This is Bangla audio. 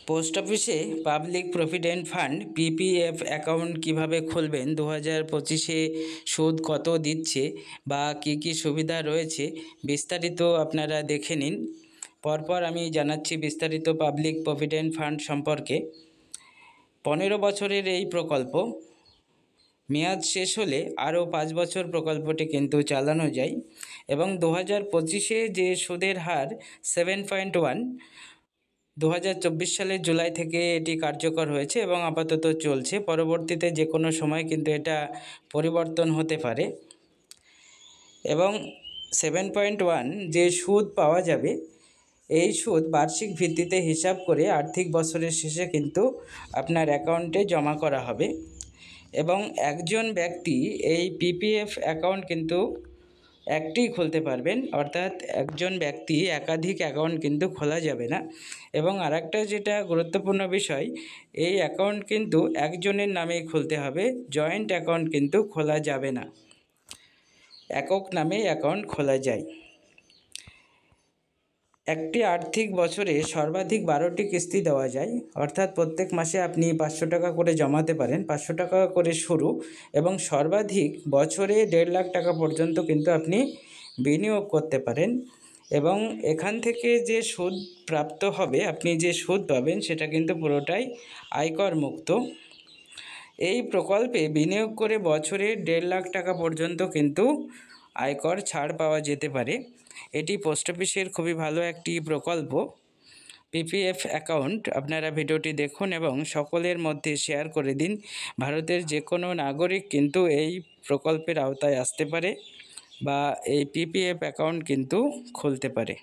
পোস্ট অফিসে public provident fund PPF account কিভাবে খুলবেন, 2025-এ সুদ কত দিচ্ছে বা কি কি সুবিধা রয়েছে বিস্তারিত আপনারা দেখে নিন। পরপর আমি জানাচ্ছি বিস্তারিত পাবলিক প্রভিডেন্ট ফান্ড সম্পর্কে। 15 বছরের এই প্রকল্প, মেয়াদ শেষ হলে আরও 5 বছর প্রকল্পটি কিন্তু চালানো যায় এবং 2025-এ যে সুদের হার 7.1, 2024 সালের জুলাই থেকে এটি কার্যকর হয়েছে এবং আপাতত চলছে। পরবর্তীতে যে কোনো সময় কিন্তু এটা পরিবর্তন হতে পারে। এবং 7.1 যে সুদ পাওয়া যাবে, এই সুদ বার্ষিক ভিত্তিতে হিসাব করে আর্থিক বছরের শেষে কিন্তু আপনার অ্যাকাউন্টে জমা করা হবে। এবং একজন ব্যক্তি এই পিপিএফ অ্যাকাউন্ট কিন্তু একটিই খুলতে পারবেন, অর্থাৎ একজন ব্যক্তি একাধিক অ্যাকাউন্ট কিন্তু খোলা যাবে না। এবং আরেকটা যেটা গুরুত্বপূর্ণ বিষয়, এই অ্যাকাউন্ট কিন্তু একজনের নামেই খুলতে হবে, জয়েন্ট অ্যাকাউন্ট কিন্তু খোলা যাবে না, একক নামে অ্যাকাউন্ট খোলা যায়। একটি আর্থিক বছরে সর্বাধিক 12টি কিস্তি দেওয়া যায়, অর্থাৎ প্রত্যেক মাসে আপনি 500 টাকা করে জমাতে পারেন, 500 টাকা করে শুরু, এবং সর্বাধিক বছরে 1.5 লাখ টাকা পর্যন্ত কিন্তু আপনি বিনিয়োগ করতে পারেন। এবং এখান থেকে যে সুদ প্রাপ্ত হবে, আপনি যে সুদ পাবেন সেটা কিন্তু পুরোটাই আয়কর মুক্ত। এই প্রকল্পে বিনিয়োগ করে বছরে 1.5 লাখ টাকা পর্যন্ত কিন্তু আয়কর ছাড় পাওয়া যেতে পারে। এটি পোস্ট অফিসের খুবই ভালো একটি প্রকল্প পিপিএফ অ্যাকাউন্ট। আপনারা ভিডিওটি দেখুন এবং সকলের মধ্যে শেয়ার করে দিন। ভারতের যে কোনো নাগরিক কিন্তু এই প্রকল্পের আওতায় আসতে পারে বা এই পিপিএফ অ্যাকাউন্ট কিন্তু খুলতে পারে।